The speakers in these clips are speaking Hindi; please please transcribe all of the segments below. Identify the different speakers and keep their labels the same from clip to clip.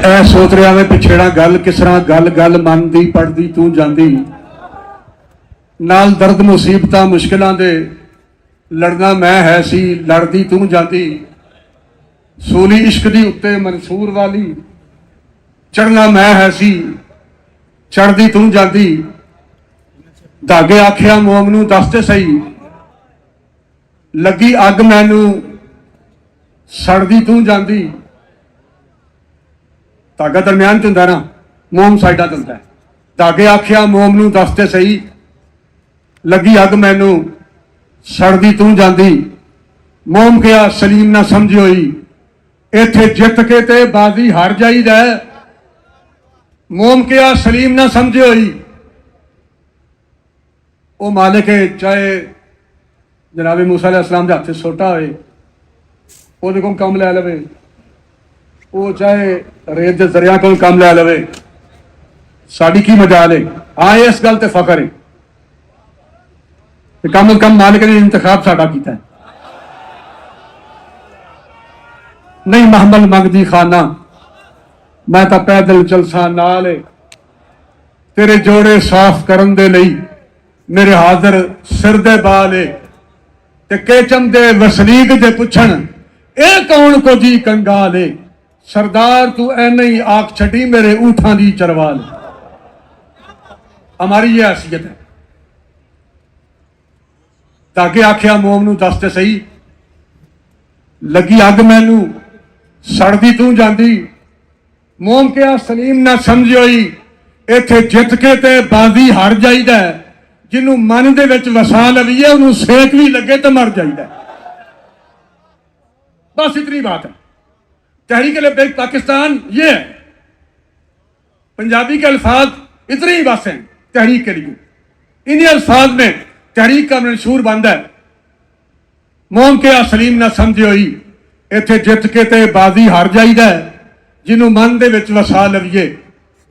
Speaker 1: मैं सोच रहा मैं पिछेड़ा गल किस तरह गल गल मनदी पढ़दी तू जांदी नाल दर्द मुसीबतां मुश्किलां दे लड़ना मैं है सी लड़दी तू जांदी सूली इश्क दी उत्ते मंसूर वाली चढ़ना मैं है सी चढ़दी तू जांदी धागे आखिया मोम नूं दस ते सही लगी अग मैनू सड़दी तू जांदी धागा दरम्यान च हुंदा ना मोम साइडा ते हुंदा धागे आखिया मोम नूं दस ते सही लगी अग मैनू सड़दी तू जांदी मोम कहा सलीम ना समझ होई इत्थे जित के ते बाजी हार जाईदा मोम कहा सलीम ना समझ होई वो मालिक है चाहे जनाबे मूसा अलैहिस्सलाम दे हत्थ सोटा होए ਉਹਦੇ ਕੋਲ ਕੰਮ ਲੈ ਲਵੇ ਉਹ ਚਾਹੇ ਰੇਤ ਦੇ ਜ਼ਰਿਆਂ ਕੋਲ ਕੰਮ ਲੈ ਲਵੇ ਸਾਡੀ ਕੀ ਮਜਾਲ ਹੈ ਹਾਂ ਇਸ ਗੱਲ ਤੇ ਫਖਰ ਹੈ ਕਿ ਕਮ ਮਾਲਿਕ ਨੇ ਇੰਤਖਾਬ ਸਾਡਾ ਕੀਤਾ ਹੈ ਨਹੀਂ ਮਹਮਲ ਮੰਗਦੀ ਖਾਨਾ ਮੈਂ ਤਾਂ ਪੈਦਲ ਚਲਸਾਂ ਨਾਲ ਤੇਰੇ ਜੋੜੇ ਸਾਫ਼ ਕਰਨ ਦੇ ਲਈ ਮੇਰੇ ਹਾਜ਼ਰ ਸਿਰ ਦੇ ਬਾਲ ਤੇ ਕੇਚਮ ਦੇ ਵਸਨੀਕ ਦੇ ਪੁੱਛਣ ए कौन को जी कंगाले सरदार तू ऐने ही आख छटी मेरे ऊठां दी चरवाल हमारी ये हैसियत है ताकि आखिया मोम नू दस ते सही लगी अग मैनू सड़दी तू जांदी मोम कहा सलीम ना समझ होई इत्थे जित के ते बाजी हार जाईदा जिन्नू मन दे विच वसा लवीए उन्नू सेक भी लगे तो मर जाईदा बस इतनी बात है तहरीक लब्बैक पाकिस्तान ये है पंजाबी के अल्फाज इतने ही बस हैं तहरीक के लिए इन्हीं अल्फाज में तहरीक का मंशूर बंद है मोम के सलीम ना समझ होई इत्थे जित के ते बाजी हार जाईदा जिन्हों मन दे विच वसा लवीए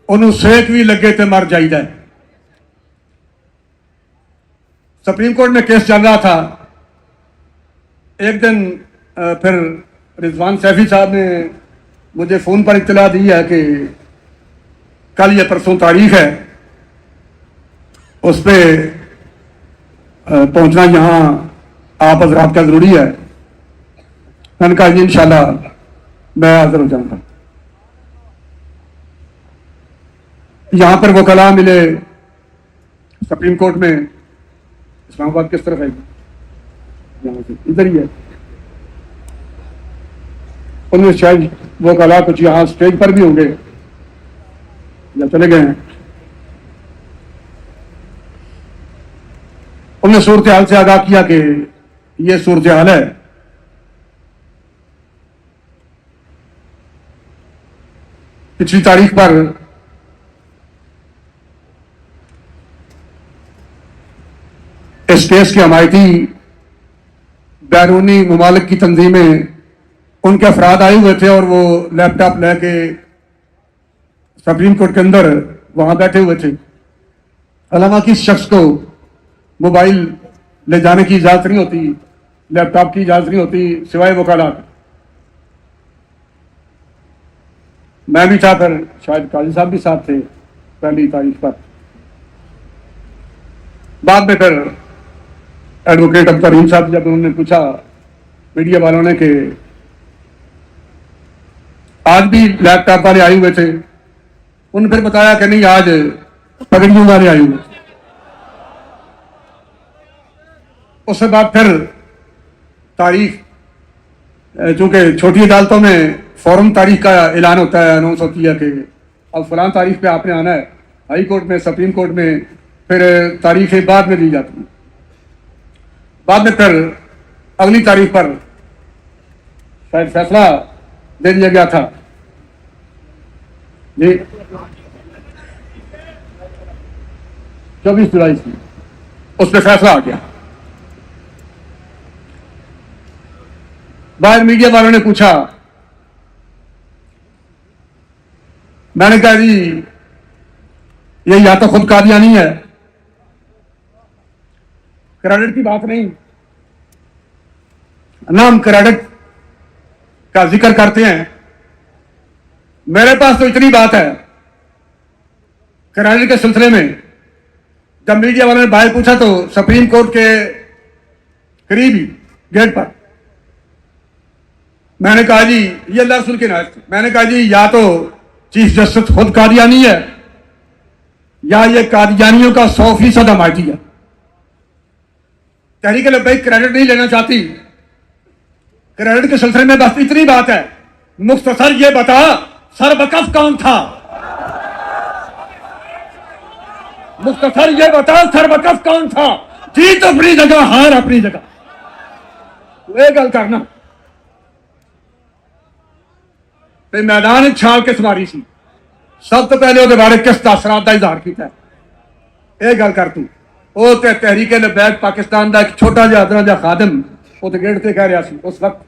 Speaker 1: उन्होंने सेक भी लगे तो मर जाईदा सुप्रीम कोर्ट में केस चल रहा था एक दिन फिर रिजवान सैफी साहब ने मुझे फ़ोन पर इत्तला दी है कि कल या परसों तारीख है उस पर पहुंचना यहाँ आप हजरात का ज़रूरी है मैंने कहा जी इंशाल्लाह मैं हाजिर हो जाऊंगा यहाँ पर वकला मिले सुप्रीम कोर्ट में इस्लामाबाद किस तरफ है यहाँ से इधर ही है उन्होंने शायद वो कला कुछ यहाँ स्टेज पर भी होंगे या चले गए हैं उन्होंने सूरत हाल से आगाह किया कि ये सूरत हाल है पिछली तारीख पर इस केस के हमायती बैरूनी ममालिक की तंजीमें उनके अफराद आए हुए थे और वो लैपटॉप लेके सुप्रीम कोर्ट के अंदर वहां बैठे हुए थे हालांकि इस शख्स को मोबाइल ले जाने की इजाजत नहीं होती लैपटॉप की इजाजत नहीं होती सिवाय वकालत मैं भी था फिर शायद काजी साहब भी साथ थे पहली तारीख पर बाद में फिर एडवोकेट अब्दुल साहब जब उन्होंने पूछा मीडिया वालों ने कि आज भी लैपटॉप वाले आए हुए थे उन्होंने फिर बताया कि नहीं आज पगड़ियों वाले आए हुए उसके बाद फिर तारीख चूंकि छोटी अदालतों में फौरन तारीख का ऐलान होता है अनाउंस होती है कि अब फलां तारीख पे आपने आना है हाई कोर्ट में सुप्रीम कोर्ट में फिर तारीखें बाद में दी जाती हैं बाद में फिर अगली तारीख पर शायद फैसला दे दिया गया था जी 24 जुलाई से उस पर फैसला आ गया बाहर मीडिया वालों ने पूछा मैंने कहा जी ये या तो खुद कादियानी है क्रेडिट की बात नहीं ना हम क्रेडिट का जिक्र करते हैं मेरे पास तो इतनी बात है, क्रेडिट के सिलसिले में जब मीडिया वालों ने बाहर पूछा तो सुप्रीम कोर्ट के करीब ही गेट पर मैंने कहा जी ये अल्लाह रसूल की नायत, मैंने कहा जी या तो चीफ जस्टिस खुद कादियानी है या ये कादियानियों का 100% हमायती है। तहरीक लब्बैक क्रेडिट नहीं लेना चाहती। क्रेडिट के सिलसिले में बस इतनी बात है, मुख्तसर ये बता सरबकफ कौन था? मुख्तसर ये बता सरबकफ कौन था? जीत अपनी जगह, हार अपनी जगह। ये गल करना ते मैदान छाल किस मारी सी, सब तो पहले वो बारे किस तासरात का इजहार किया, यह गल कर तू। वो तो तहरीक लब्बैक पाकिस्तान का एक छोटा जिहा अदना जिहा खादिम वो तो गेट से कह रहा सी उस वक्त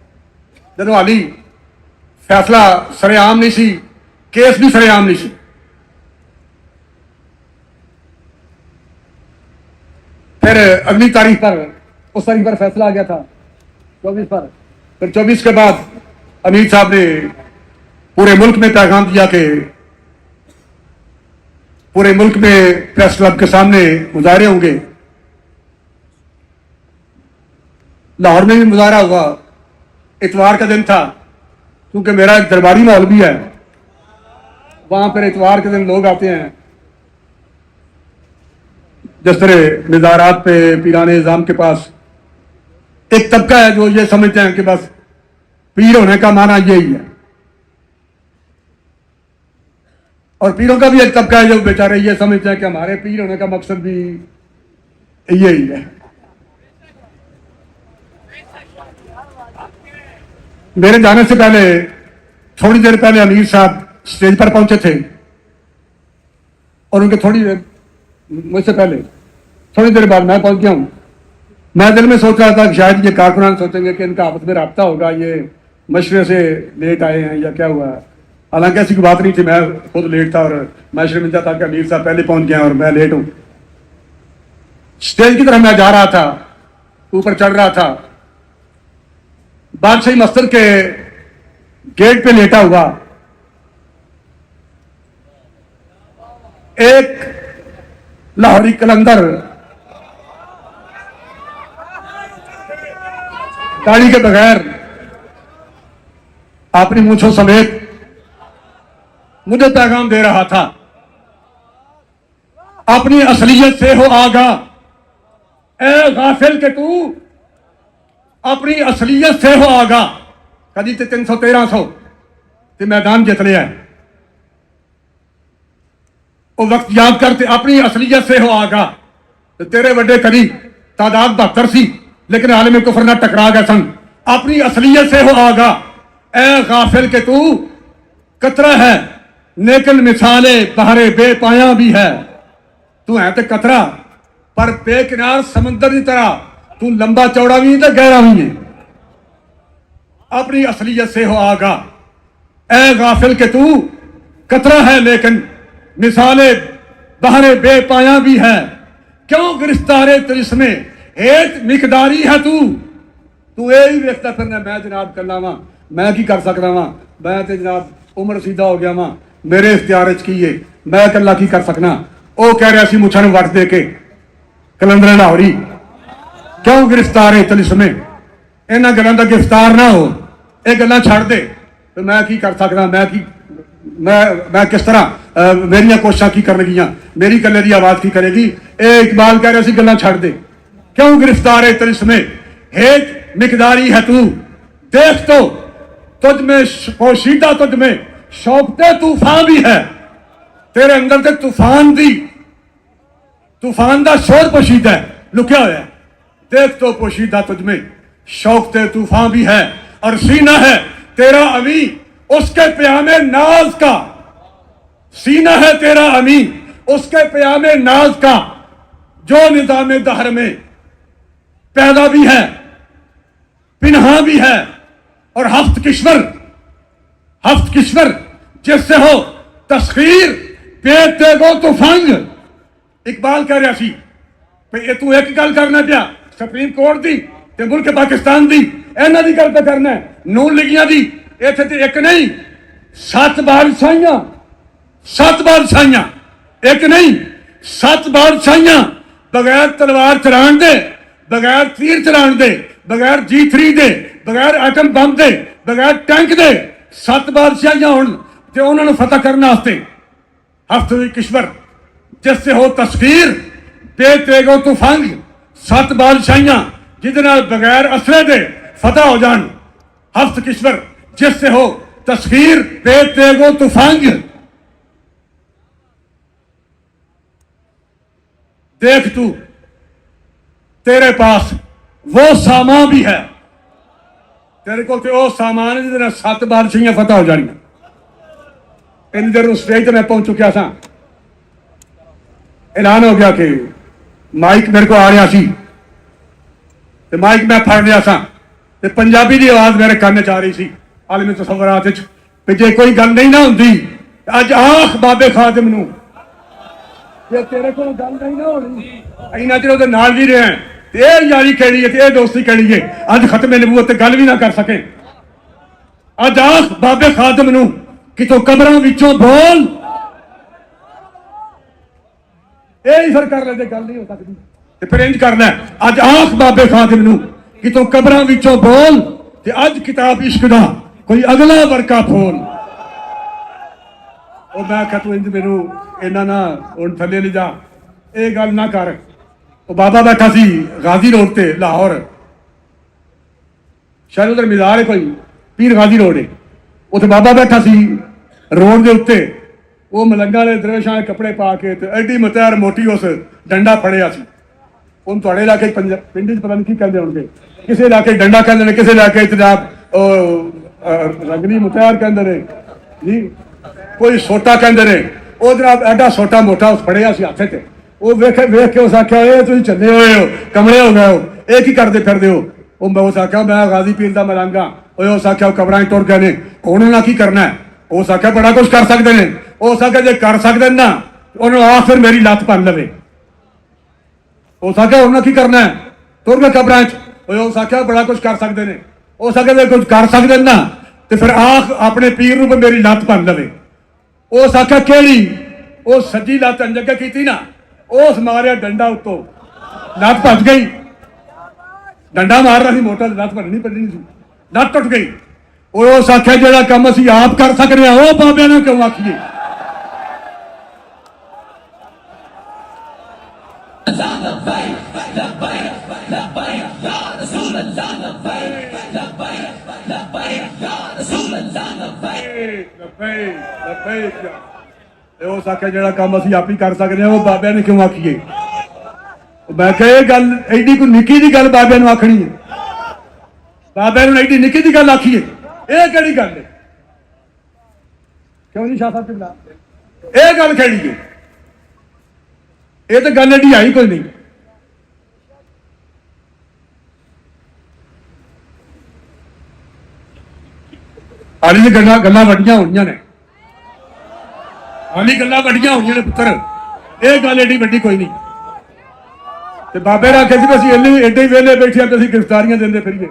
Speaker 1: जदों हाली फैसला सरेआम नहीं सी, केस भी सरेआम नहीं सी। फिर अगली तारीख पर, उस तारीख पर फैसला आ गया था 24 पर। फिर 24 के बाद अमीर साहब ने पूरे मुल्क में पैगाम दिया कि पूरे मुल्क में प्रेस क्लब के सामने मुजाहरे होंगे। लाहौर में भी मुजाहरा हुआ, इतवार का दिन था, क्योंकि मेरा एक दरबारी माहौल भी है, वहां पर इतवार के दिन लोग आते हैं। जिस तरह मज़ारात पे पीराने निज़ाम के पास एक तबका है जो ये समझते हैं कि बस पीर होने का माना यही है, और पीरों का भी एक तबका है जो बेचारे ये समझते हैं कि हमारे पीर होने का मकसद भी यही है। मेरे जाने से पहले, थोड़ी देर पहले अमीर साहब स्टेज पर पहुंचे थे और उनके थोड़ी देर मुझसे पहले थोड़ी देर बाद मैं पहुंच गया हूं। मैं दिल में सोच रहा था कि शायद ये कारकुनान सोचेंगे कि इनका आपस में राब्ता होगा, ये मशरे से लेट आए हैं या क्या हुआ। हालांकि ऐसी कोई बात नहीं थी, मैं खुद लेट था और मैं शर्मिंदा था कि अमीर साहब पहले पहुंच गए और मैं लेट हूं। स्टेज की तरफ मैं जा रहा था, ऊपर चढ़ रहा था, बादशाही मस्जिद के गेट पे लेटा हुआ एक लाहौरी कलंदर दाढ़ी के बगैर अपनी मूंछों समेत मुझे पैगाम दे रहा था, अपनी असलियत से हो आगा, ए गाफिल के तू अपनी असलियत से हो आगा। कदी ते 300-1300 ते मैदान जित लिया है, वो वक्त याद करते अपनी असलियत से हो आगा। तो तेरे वड्डे कदी तादाद 72 सी, लेकिन आलम कुफर ना टकरा गए सन। अपनी असलियत से हो आगा, ए गाफिल के तू कतरा है लेकिन मिसाले बहरे बेपाया भी है। तू है तो कतरा पर बेकिनार समंदर की तरह, तू लंबा चौड़ा भी तो गहरा भी है। अपनी असलियत से हो आगा, ए गाफिल के तू कतरा है लेकिन मिसाले बहरे बेपाया भी है। क्यों गिरफ्तारे तिलिस्मे हेत मिकदारी है तू यही वेखता फिरना। मैं जनाब करना वा, मैं की कर सकता वा, मैं तो जनाब उम्र सीधा हो गया वा, मेरे इख्तियार च की है, मैं कला की कर सकना। वो कह रहा सी मुछा वट दे के कलंदर लाहौरी, क्यों गिरफ्तार है तिलिस्मे, इन्होंने गलों का गिरफ्तार ना हो, ये गल्लां छड़ दे। तो मैं की कर सकता, मैं किस तरह मेरिया कोशिशां की करनगियां, मेरी कले की आवाज की करेगी। ये इकबाल कह रहा सी गल्लां छड़ दे, क्यों गिरफ्तार है तिलिस्मे हेत मिकदारी है तू। देख तो तुझ में पोशीदा, तुझ में शौकते तूफान भी है, तेरे अंदर से तूफान का शोर पोशीदा है, लुकिया हुआ है। देख तो पोशीदा तुझ में शौकते तूफान भी है, और सीना है तेरा अमी उसके प्यामे नाज का। सीना है तेरा अमी उसके प्यामे नाज का, जो निजाम दहर में पैदा भी है, पिन्हा भी है, और हफ्त किश्वर जिससे हो तस्खीर पेते गो तूफान। इकबाल कह रहा सी भाई तू एक गल करना पिया सुप्रीम कोर्ट दी ते मुल्क पाकिस्तान दी, इन्हां दी गल पे करना है, नून लीगियां दी। इत्थे ते एक नहीं 7 बादशाहियां, 7 बादशाहियां, एक नहीं 7 बादशाहियां बगैर तलवार चलाण दे, बगैर तीर चलाण दे, बगैर G3 दे, बगैर एटम बम दे, बगैर टैंक दे 7 बादशाहियां होण ते उन्हां नूं फतह करने वास्ते हफ्ते किश्वर जिससे हो तस्वीर ते तेगो तुफंग 7 बादशाहियां जिहदे नाल बगैर असले दे फतह हो जान। हफ्त किश्वर जिससे हो तस्वीर ते तेगो तुफंग। देख तू तेरे पास वो सामान भी है, तेरे को तो वो सामान है जिहदे नाल 7 बादशाहियां फतह हो जानियां। इन देर स्टेज पर मैं पहुंच चुकिया था, ऐलान हो गया कि माइक मेरे को आ रहा सी ते माइक मैं फड़ लिया था ते पंजाबी की आवाज मेरे कान च आ रही सी आलमी तसव्वुरात विच कि जे कोई गल नहीं ना हुंदी अज आख बाबे खादिम नूं जे तेरे को गल नहीं ना होनी इन्ना चिर उहदे नाल भी रहे ते इह यारी कहड़ी है ते इह दोस्ती कहड़ी है अज खत्म नबूवत ते गल भी ना कर सके। अज आख बाबे खादिम नूं कितों कबरों विचों बोल, यही फिर कर लेते गल नहीं हो सकती ते फिर इंज करना अज आख बाबे खादिम नूं कितों कबरों विचों बोल ते अज किताब इश्क दा कोई अगला वर्का फोल। और मैं आख्या तू इंज मैनू इन्ना ना हुण थल्ले नहीं जा, ये गल ना कर। वो बाबा बैठा सी गाजी रोड ते लाहौर, शायद उधर मिजार है कोई पीर गाजी रोड है, उत्थे बाबा बैठा सी रोड के उत्ते, वो मलंगा वाले दरवेशां वाले कपड़े पा के एडी मतैर मोटी उस डंडा फड़िया सी। उन तुहाडे इलाके पिंड च पता नहीं की कहंदे होणगे, किसी इलाके डंडा कहंदे ने, किसी इलाके जनाब रंगली मुतैर कहंदे ने जी, कोई सोटा कहंदे ने। वो जनाब एडा सोटा मोटा उस फड़िया सी हत्थ च, वो वेख के उस आख्या ये तुसीं चले होए हो, कमले हो गए हो, ये की करदे फिरदे हो। वो उस आख्या मैं गाजी पीर दा मलंगा। उस आख्या कबरां टुर गए ने, हुण उन्हां की करना है। उस आख्या बड़ा कुछ कर सकते हैं। उस आख्या जे कर सकते ना उन्होंने आ फिर मेरी लत्त भन लवे। उस आख्या उन्होंने की करना है, तुर गए कबरां च। उस आख्या बड़ा कुछ कर सकते हैं। उस आख्या जे कुछ कर सकते ना तो फिर आख अपने पीर नूं मेरी लत्त भन लवे। उस आख्या केड़ी, वो सज्जी लत्त अंजगे की ना, उस मारिया डंडा उत्तों, लत्त भज गई। डंडा मारना सी मोटा, लत्त भननी पैनी सी, लत्त टुट गई। उस आख्या जिहड़ा काम असीं आप कर सकते हैं वो बाबियां नूं क्यों आखीए। उस आख्या जिहड़ा काम असीं आप ही कर सकते हैं वो बाबियां ने क्यों आखीए। मैं कहा यह गल एडी कोई निक्की जी गल बाबियां नूं आखनी है, बाबियां नूं एडी निक्की जी गल आखीए, यह केड़ी गल है। क्यों नहीं शाह साहब ढिल्ला, यह गल केड़ी है, ये तो गल एडी आई कोई नहीं। हाली दी गल्लां वड्डियां होणीਆਂ ने, हाली गल्लां वड्डियां होणीਆਂ ने पुत्तर, यह गल एडी वड्डी कोई नहीं। ते बाबे ने आख्या सी असीं एडे ही वेले बैठे ते असीं गिरफ्तारियां देंदे फिरीए।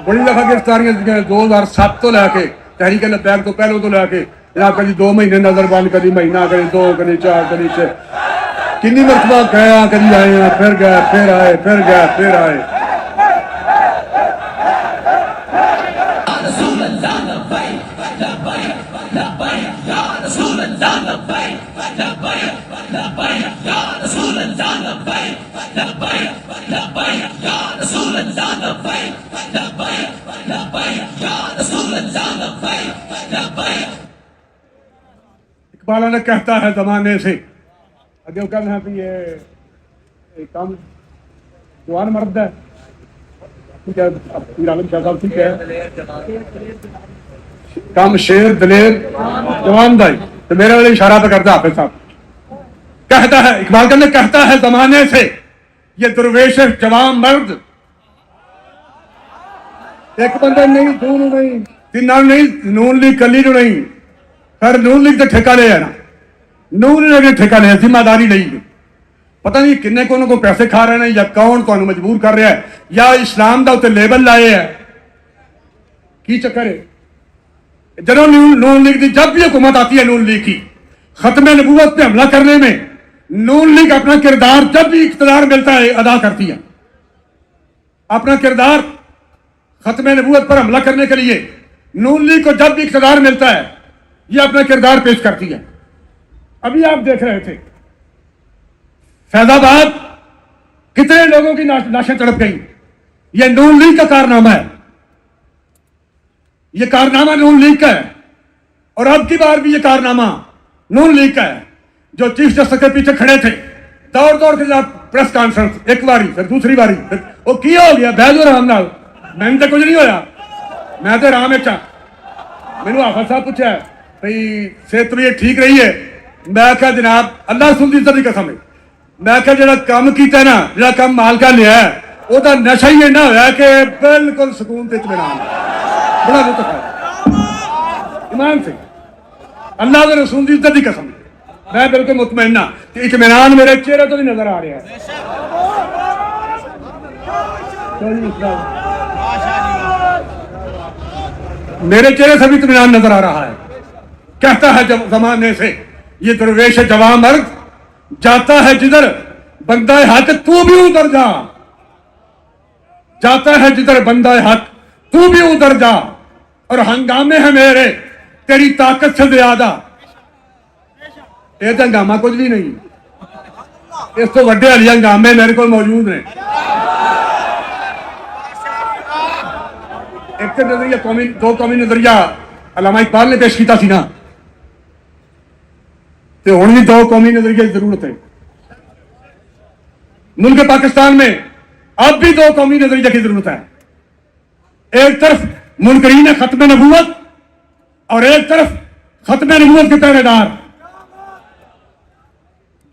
Speaker 1: बड़ी दफा गिरफ्तारियां 2007 तो लैके तहरीक लबैक तो पहलों तो लैके जनाब कभी 2 महीने नजर बंद, कभी महीना, कभी 2, कभी 4, कभी 6, कितनी मरतबा गया, कभी आए हैं, फिर गए, फिर आए, फिर गए, फिर आए। इकबाल ने कहता है जमाने से, अगे कहना है भी ये काम जवान मर्द है, ठीक है आलम शाह साहब ठीक है, काम शेर दलेर जवान दाई। तो मेरे वाले इशारा पे करता हाफिज साहब, कहता है इकबाल कहता है जमाने से ये दरवेश जवान मर्द, एक बंदा नहीं, दो नहीं, तीन नहीं, नून लीग कली नहीं, फिर नून लीग तो ठेका लिया ना, नून लीग ने ठेका लिया, जिम्मेदारी नहीं। पता नहीं किन्ने को उन्होंने पैसे खा रहे हैं या कौन तुहानू मजबूर कर रहा है या इस्लाम का उत्ते लेबल लाए है की चक्कर है। जब नून लीग की जब भी हुकूमत आती है नून लीग की खत्म नबूवत पे हमला करने में नून लीग अपना किरदार जब भी इख्तियार मिलता है अदा करती है। अपना किरदार खत्म नबूवत पर हमला करने के लिए नून लीग को जब भी इख्तियार मिलता है यह अपना किरदार पेश करती है। अभी आप देख रहे थे फैजाबाद कितने लोगों की लाशें तड़प गई। यह नून लीग का कारनामा है, यह कारनामा नून लीग का है और अब की बार भी यह कारनामा नून लीग का है। जो चीफ जस्टिस के पीछे खड़े थे दौड़ दौड़ के जब प्रेस कॉन्फ्रेंस एक बारी फिर दूसरी बारी फिर वो की हो गया बैजो राम नाल मैंने तो कुछ नहीं होया मैं तो राम चा मैनू हाफिज साहब पूछा भाई सेहत तबीयत ठीक रही है। मैं क्या जनाब अल्लाह रसूल की इज्जत की कसम है मैं क्या जो काम किया ना जो काम मालका लिया वह नशा ही इन्ना होया कि बिल्कुल सुकून ते इत्मीनान बड़ा लुत्फ है ईमान से अल्लाह के रसूल की इज्जत की कसम मैं बिल्कुल मुतमइन्ना कि इत्मीनान मेरे चेहरे तो नहीं नजर आ रहा है। मेरे चेहरे से भी इत्मीनान नजर आ रहा है। कहता है जब जमाने से ये दरवेश जवां मर्द जाता है जिधर बंदा हक तू भी उधर जा जाता है जिधर बंदा हक तू भी उधर जा और हंगामे है मेरे तेरी ताकत से ज्यादा। यह तो हंगामा कुछ भी नहीं इस तो वड्डे हली हंगामे मेरे को मौजूद ने। एक तो नजरिया दो कौमी नजरिया अल्लामा इकबाल ने पेश किया सी ना तो हुण भी दो कौमी नजरिए की जरूरत है। मुल्क पाकिस्तान में अब भी दो कौमी नजरिए की जरूरत है। एक तरफ मुनकरीन खत्म नबूवत और एक तरफ खत्म नबूवत के पहरेदार।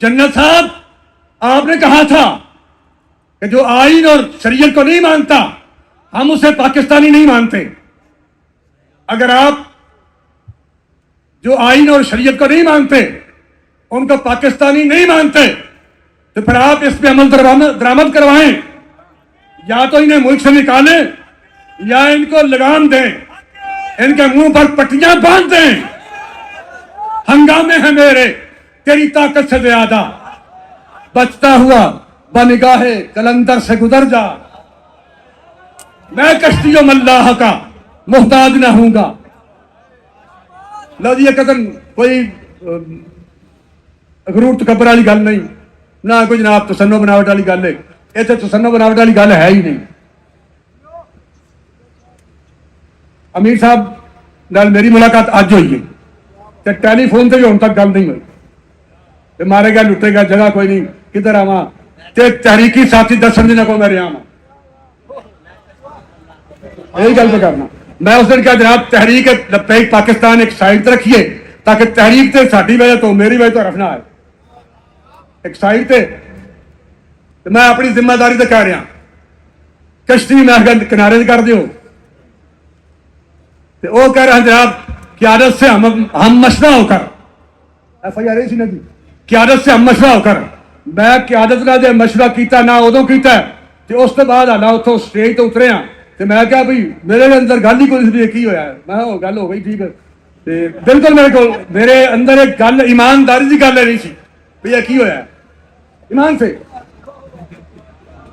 Speaker 1: जन्नत साहब आपने कहा था कि जो आईन और शरीयत को नहीं मानता हम उसे पाकिस्तानी नहीं मानते। अगर आप जो आईन और शरीयत को नहीं मानते उनको पाकिस्तानी नहीं मानते तो फिर आप इस पे अमल दरामद करवाएं या तो इन्हें मुल्क से निकालें या इनको लगाम दें इनके मुंह पर पट्टियां बांध दें। हंगामे हैं मेरे तेरी ताकत से ज्यादा बचता हुआ बनिगाहे कलंदर से गुजर जा मैं कश्तियों मल्लाह का मुहताज ना हूंगा। लो जी कदम कोई गरूर तकबर वाली गल नहीं ना कोई जनाब तसन्नो बनावट वाली गल है। इतने तसन्नो बनावट वाली गल है ही नहीं। अमीर साहब नाल मेरी मुलाकात अज हुई है तो टैलीफोन से भी हुण तक गल नहीं हुई ते मारेगा लुटेगा जगह कोई नहीं किधर आवा ते तहरीकी साथी दसन दिन को मैं रहा यही गल पे करना। मैं उस दिन क्या जनाब तहरीक लब्बैक पाकिस्तान एक साइड रखिए ताकि तहरीक से साड़ी वजह तो मेरी वजह तो रखना है एक साइड से तो मैं अपनी जिम्मेदारी से कह रहा कश्ती मैं किनारे कर दो तो वो कह रहा जनाब क्यादत से हम मशरा होकर FIR सी ना क्यादत से हम मशरा होकर मैं क्यादत ना जो मशवरा किया ना उदों किया तो उस तो बाद आना उतो स्टेज तो उतरे तो मैं क्या भाई मेरे अंदर गल ही कोई भी की होया मैं गल हो गई ठीक है बिल्कुल मेरे को मेरे अंदर एक गल ईमानदारी की गल नहीं सी भैया की होया ईमान से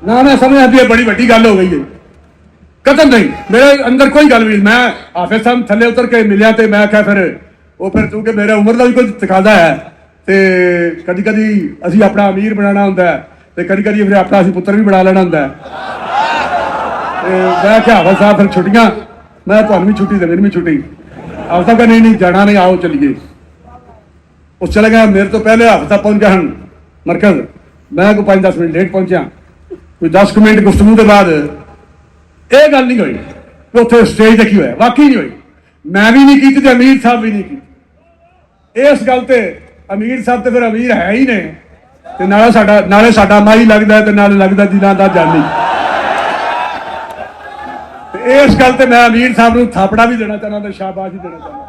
Speaker 1: ना मैं समझा भी बड़ी वड्डी गल हो गई है कदम नहीं मेरे अंदर कोई गल नहीं। मैं हाफिज साहब थले उतर के मिलिया तो मैं क्या फिर वो फिर चूंकि मेरे उम्र का भी कोई तकाजा है तो कभी कभी असी अपना अमीर बनाना होंगे तो कभी कभी फिर अपना असी पुत्र भी बना लेना होंगे। मैं क्या हाफिज साहब फिर छुट्टियां मैं तुहानू भी छुट्टी मेरी भी छुट्टी हाफिज साहब का नहीं जाना नहीं आओ चलिए उस चले गया मेरे तो पहले हाफिज साहब पहुंच गए मरकज मैं कोई 5-10 मिनट लेट पहुंचा कोई 10 मिनट गुफ्तगू के बाद यह गल नहीं हुई उत्थे स्टेज तक ही होया वाकई नहीं हुई मैं भी नहीं की अमीर साहब भी नहीं की। इस गल ते अमीर साहब तो फिर अमीर है ही ने नाले साडा माही लगता है नाले लगता दिलों का जानी। इस गल ते मैं अमीर साहब को थापड़ा भी देना चाहना तो शाबाश भी देना चाहना।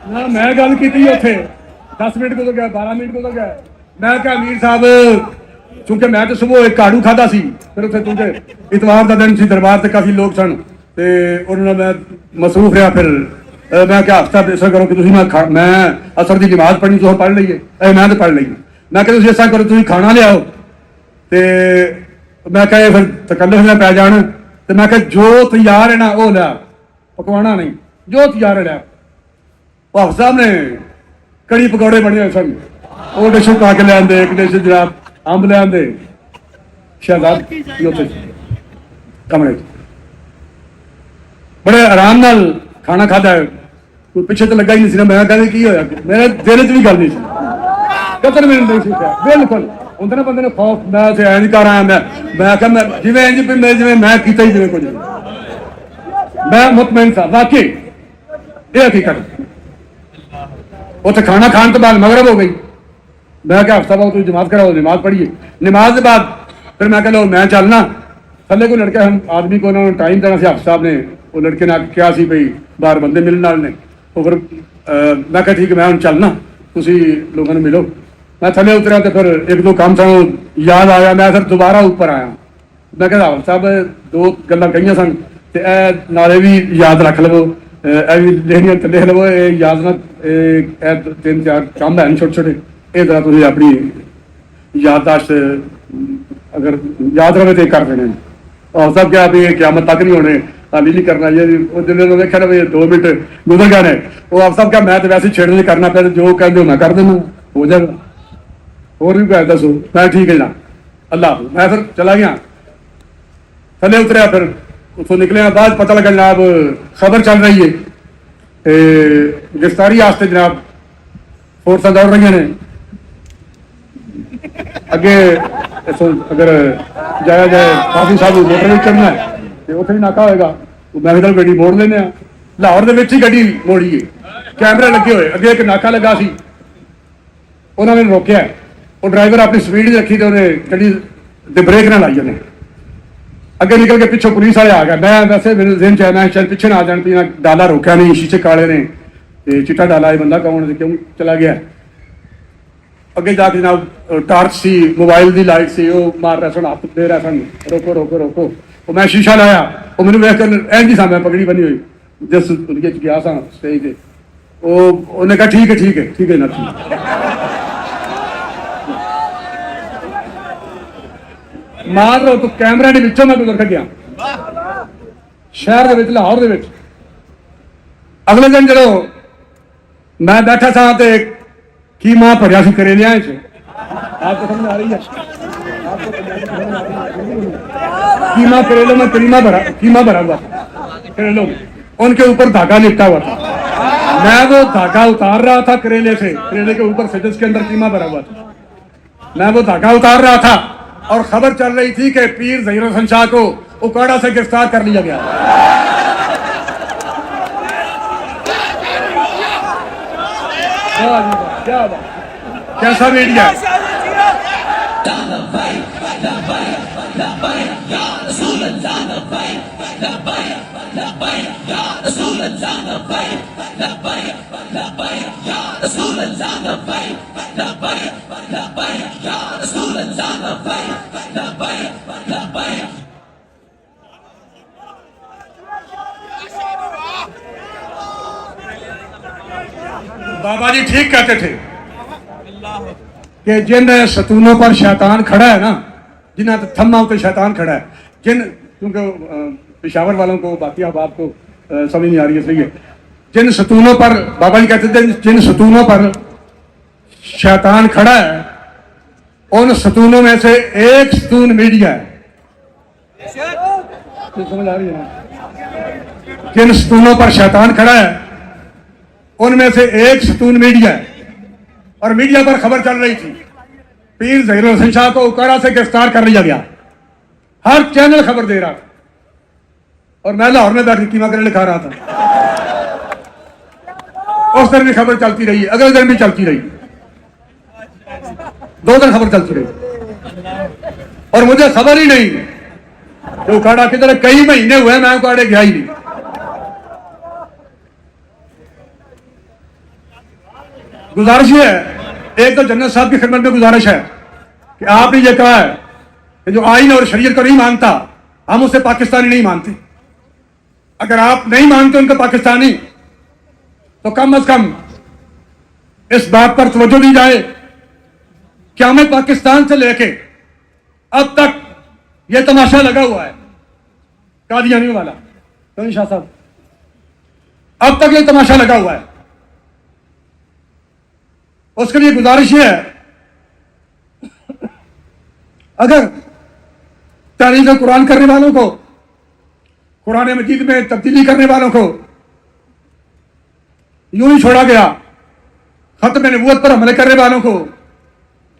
Speaker 1: ना मैं गल की उथे 10 मिनट गुजर गया, 12 मिनट गुजर गया। मैं क्या अमीर साहब, चूंकि मैं तो सुबह एक काड़ू खादा सी, फिर उसे चूंकि इतवार का दिन सी, दरबार से काफी लोग सन, उन्होंने मैं मसरूफ रहा। फिर मैं क्या हफ्ता ऐसा करो कि मैं असर की नमाज पढ़नी, तुम पढ़ लीए, मैं तो पढ़ ली। मैं क्या ऐसा करो, तुम खाना लियाओ, तो मैं क्या फिर तकल्लुफ में पै जान, तो मैं क्या जो तैयार है ना वो लिया, पकवाना नहीं, जो तैयार है लिया। हाफिज साहब ने कड़ी पकौड़े बने सन, वो डिश पा के लिया, एक डिश जनाब अंब लिया, शहजाद कमरे बड़े आराम नाल खाना खादा है, कोई पिछे तो लगा ही नहीं सी ना। मैं कहते की होया, मेरे दिल च भी गल नहीं सी, कदर मेरे नहीं सीखा बिल्कुल। होंगे ना बंदे ने खौफ, मैं उसे इंज कर आया, मैं क्या मैं जिवें इंज जिवें मैं कीता ही जिवें कुछ नहीं, मैं मुतमैन था वाकई, ये हकीकत। उसे खाना खाने तो बाद मगरब हो गई। मैं क्या हफ्ता बाद तुम जमात कराओ, नमाज पढ़िए, नमाज के बाद फिर मैं कह लो मैं चलना। थले को लड़के हम आदमी को उन्होंने टाइम देना से, हाफिज साहब ने वो लड़के ने क्या सी भाई बाहर बंदे मिलने वाले ने, तो फिर मैं क्या ठीक है मैं हम चलना, तुम लोगों ने मिलो। मैं थले उतरा तो फिर एक दो काम था याद आया, मैं फिर दोबारा ऊपर आया। मैं क्या हाफिज साहब दो गल्लां कही सन, तो यह नाले भी याद रख लवो, लिखनिया लिख लवो, याद ना 3-4 काम है छोटे छोटे, ये तरह तुम अपनी याददाश्त अगर याद रहे तो कर देने। और सब क्या भी क्यामत तक नहीं होने, हाली नहीं करना ये जो देखा ना 2 मिनट गुजर गए ने, वो आप सब क्या मैं तो वैसे छेड़ने करना पे, जो कहते हो मैं कर देना, हो जाएगा। और भी कह दसो, मैं ठीक है ना अल्लाह। मैं फिर चला गया, थले उतरिया, फिर उतो निकले बाद पता लगा जनाब खबर चल रही है, गिरफ्तारी वास्ते जनाब फोर्सा दौड़ रही ने अगे। अगर जाया जाए काफी साहब मोटर में चढ़ना है तो उसे भी नाका होगा, मैं चल गड्डी मोड़ लेने। लाहौर के गड्डी मोड़ी है, कैमरे लगे हुए, अगे एक नाका लगा सी, उन्होंने रोकया, वो ड्राइवर अपनी स्पीड रखी तो उन्हें गड्डी दे ब्रेक ना लाई उन्हें, अगे निकल के पिछों पुलिस वाले आ गया। मैं वैसे मेरे दिन चाहे मैं शायद पिछे ना आ जान, डाला रोकया नहीं, शीशे काले ने, चिट्टा डाला, ये बंदा कौन क्यों चला गया। अगे जाके जनाब टार्च सी, मोबाइल की लाइट सी, वो मार रहा सन, हाथ दे रहा सन, रोको रोको रोको। वो मैं शीशा लाया, वो मैंने वेख कर इंज सा, मैं पगड़ी बनी हुई जिस गया सा स्टेज से, उन्हें कहा ठीक है ठीक है ठीक है ना ठीक। मार लो तो कैमरा के पिछों मैं गुजर गया शहर के लाहौर के। अगले दिन जो मैं बैठा था तो कीमा भरिया सी करेलिया, आपको समझ आ रही है? कीमा करेलों में कीमा भरा हुआ करेलों में, उनके ऊपर धागा लिपटा हुआ था। मैं वो धागा उतार रहा था करेले से, करेले के ऊपर से जिसके अंदर कीमा भरा हुआ था, मैं वो धागा उतार रहा था और खबर चल रही थी कि पीर ज़हीर हसन शाह को उकाड़ा से गिरफ्तार कर लिया गया। क्या बात, कैसा मीडिया। बाबा जी ठीक कहते थे कि जिन सतूनों पर शैतान खड़ा है ना, जिन्हें थम्मा उते शैतान खड़ा है, जिन, क्योंकि पेशावर वालों को बाकी अहबाब को समझ नहीं आ रही है, सही है। जिन सतूनों पर बाबा जी कहते थे जिन सतूनों पर शैतान खड़ा है, उन सतूनों में से एक सतून मीडिया है। तो समझ आ रही है ना? जिन सतूनों पर शैतान खड़ा है उनमें से एक सतून मीडिया है। और मीडिया पर खबर चल रही थी पीर ज़हीर हसन शाह को उकाड़ा से गिरफ्तार कर लिया गया, हर चैनल खबर दे रहा था, और मैं लाहौर में बैठ के कीमा करे लिखा रहा था। उस दिन भी खबर चलती रही, अगले दिन भी चलती रही, 2 दिन खबर चलती रही, और मुझे खबर ही नहीं कि उकाड़ा किधर। कई महीने हुए मैं उकाड़े गया ही नहीं। गुजारिश ये है, एक तो जन्नत साहब की खिदमत में गुजारिश है कि आपने ये कहा है कि जो आइन और शरीयत को नहीं मानता हम उसे पाकिस्तानी नहीं मानते। अगर आप नहीं मानते उनको पाकिस्तानी तो कम से कम इस बात पर तवज्जो दी जाए कि हमें पाकिस्तान से लेके अब तक यह तमाशा लगा हुआ है कादियानियों वाला, तो शाह साहब अब तक यह तमाशा लगा हुआ है। उसके लिए गुजारिश यह है, अगर तारीफ कुरान करने वालों को, कुरान मजीद में तब्दीली करने वालों को यूं ही छोड़ा गया, खत्म नबूवत पर हमले करने वालों को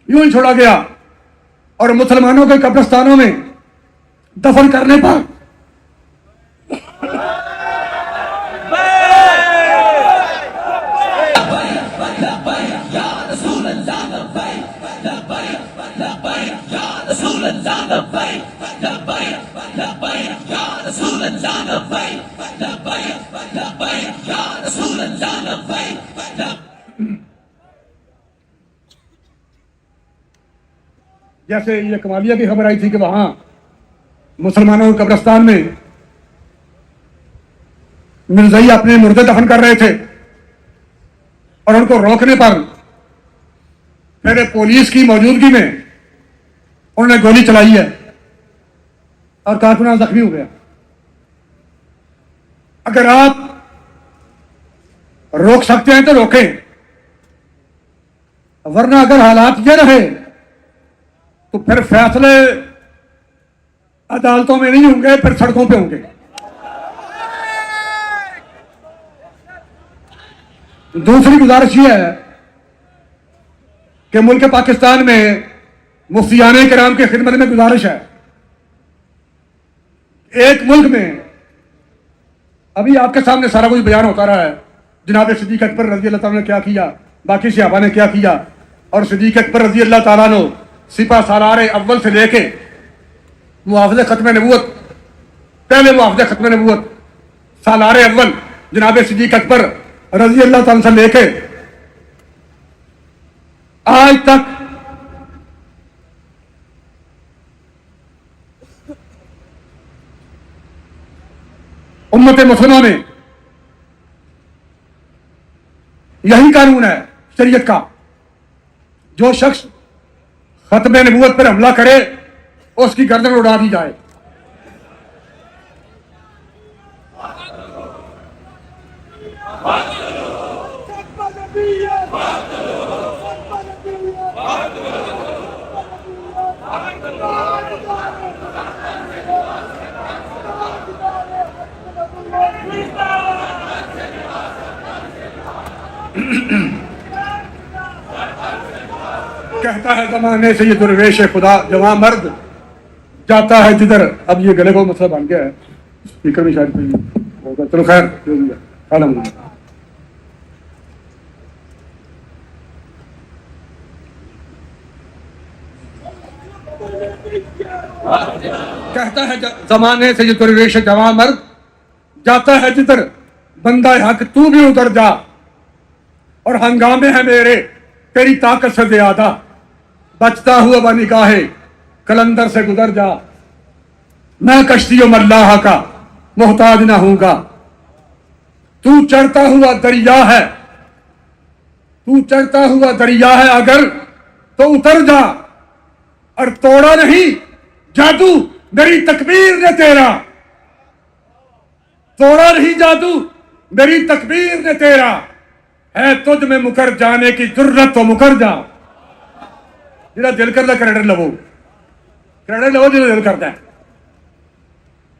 Speaker 1: यूं ही छोड़ा गया और मुसलमानों के कब्रिस्तानों में दफन करने पर जैसे ये कमालिया की खबर आई थी कि वहां मुसलमानों के कब्रिस्तान में मिर्ज़ाई अपने मुर्दे दफन कर रहे थे और उनको रोकने पर फिर पुलिस की मौजूदगी में उन्होंने गोली चलाई है और कारकुनान जख्मी हो गया। अगर आप रोक सकते हैं तो रोकें, वरना अगर हालात ये रहे तो फिर फैसले अदालतों में नहीं होंगे, फिर सड़कों पे होंगे। दूसरी गुजारिश यह है कि मुल्क पाकिस्तान में मुफ्तियाने किराम की खिदमत में गुजारिश है, एक मुल्क में अभी आपके सामने सारा कुछ बयान होता रहा है, जनाब सिद्दीक अकबर रजी अल्लाह ताला ने क्या किया, बाकी सहाबा ने क्या किया, और सिद्दीक अकबर रजी अल्लाह ताला ने सिपा सालार अव्वल से लेके मुआवजे खत्म नबूवत, पहले मुआवजे खत्म नबूवत सालार अव्वल जनाब सिद्दीक अकबर रजी अल्लाह ताला से लेके आज तक उम्मत मुसलमान में यही कानून है शरीयत का, जो शख्स खत्म नबूवत पर हमला करे उसकी गर्दन उड़ा दी जाए। कहता है जमाने से ये दुर्वेश खुदा जवां मर्द जाता है जिधर। अब ये गले को मसला बन गया है, स्पीकर में शायद कोई होगा, चलो खैर अल्हम्दुलिल्लाह। कहता है जमाने से ये दुर्वेश जवां मर्द जाता है जिधर, बंदा हक तू भी उतर जा, और हंगामे है मेरे तेरी ताकत से ज्यादा, बचता हुआ बनिगाहे कलंदर से गुजर जा, मैं कश्तियों मल्लाह का मोहताज ना हूंगा। तू चढ़ता हुआ दरिया है, तू चढ़ता हुआ दरिया है अगर तो उतर जा, और तोड़ा नहीं जादू मेरी तकबीर ने तेरा, तोड़ा नहीं जादू मेरी तकबीर ने तेरा, है तुझ में मुकर जाने की जुर्रत तो मुकर जा। जिहड़ा दिल करता क्रेडिट लवो, क्रेडिट लवो जो दिल करता है।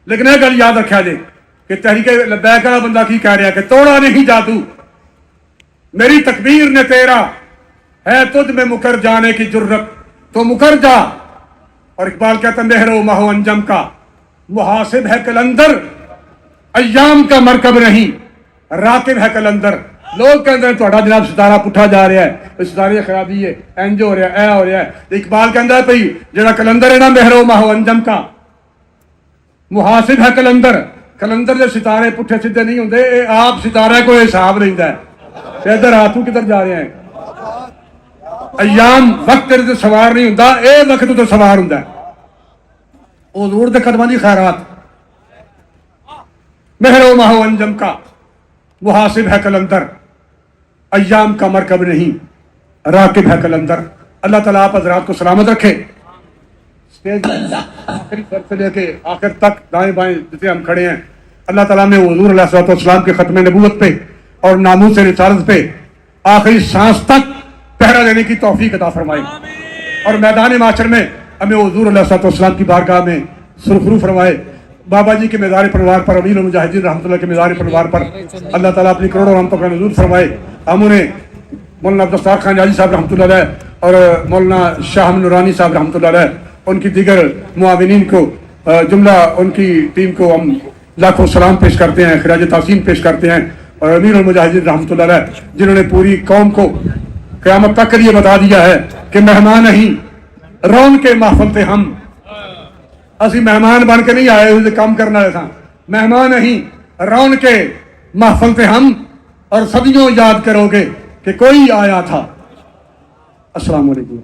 Speaker 1: लेकिन यह गल याद रखा जे कि तहरीक लब्बैक वाला बंदा की कह रहा कि तोड़ा नहीं जादू मेरी तकबीर ने तेरा, है तुझ में मुकर जाने की जुर्रत तो मुकर जा। और इकबाल कहता मेहरो माहो अंजम का मुहासिब है कलंदर, अय्याम का मरकब नहीं राकिब है कलंदर। लोग कहते हैं थोड़ा जनाब सितारा पुठा जा रहा है, सितारे खराबी है, इंज हो रहा है, ऐ हो रहा है। इकबाल कहता है भाई जेड़ा कलंदर है ना मेहरो माहो अंजम का मुहासिब है कलंदर, कलंदर के सितारे पुठे सीधे नहीं होंगे, आप सितारे को हिसाब लेंदा है। इधर आ तू किधर जा रहे हैं, अयाम वक्त तेरे ते सवार नहीं हुंदा, ए वक्त तो सवार हुंदा। ओ हजूर दे कदमां दी खैरात, मेहरो माहो अंजम का मुहासिब है कलंदर, अयाम का मरकब नहीं राकिब है कलंदर। अल्लाह ताला आप हजरात को सलामत रखे। स्टेज आखिरी सर से लेके आखिर तक दाएं बाएं जितने हम खड़े हैं, अल्लाह ताला ने हुजूर अलैहिस्सलाम के खत्म नबूवत पे और नामूस रिसालत पे आखिरी सांस तक पहरा देने की तौफीक अता फरमाई और मैदान माशर में हमें हुजूर अलैहिस्सलाम की बारगाह में सुरखरू फरमाए। बाबा जी के मज़ार परवार पर, अमीर मुजाहिदीन रहमतुल्लाह के मज़ार परवार पर अल्लाह ताला अपनी करोड़ों रहमतों का नज़ूल फरमाए। हम उन्हें मौलाना अब्दुल खान जाजी साहब रहमतुल्लाह अलैह और मौलाना शाह नूरानी साहब रहमतुल्लाह अलैह उनकी दीगर मुआविनीन को, जुमला उनकी टीम को हम लाखों सलाम पेश करते हैं, खिराज तासीम पेश करते हैं। और अमीर मुजाहिदीन रहमतुल्लाह अलैह जिन्होंने पूरी कौम को क़यामत तक के लिए बता दिया है कि मेहमान नहीं रौन के महफल थे हम, असी मेहमान बन के नहीं आए हुए काम करने वाले था, मेहमान नहीं रौन के महफल थे हम और सदियों याद करोगे कि कोई आया था। अस्सलाम वालेकुम।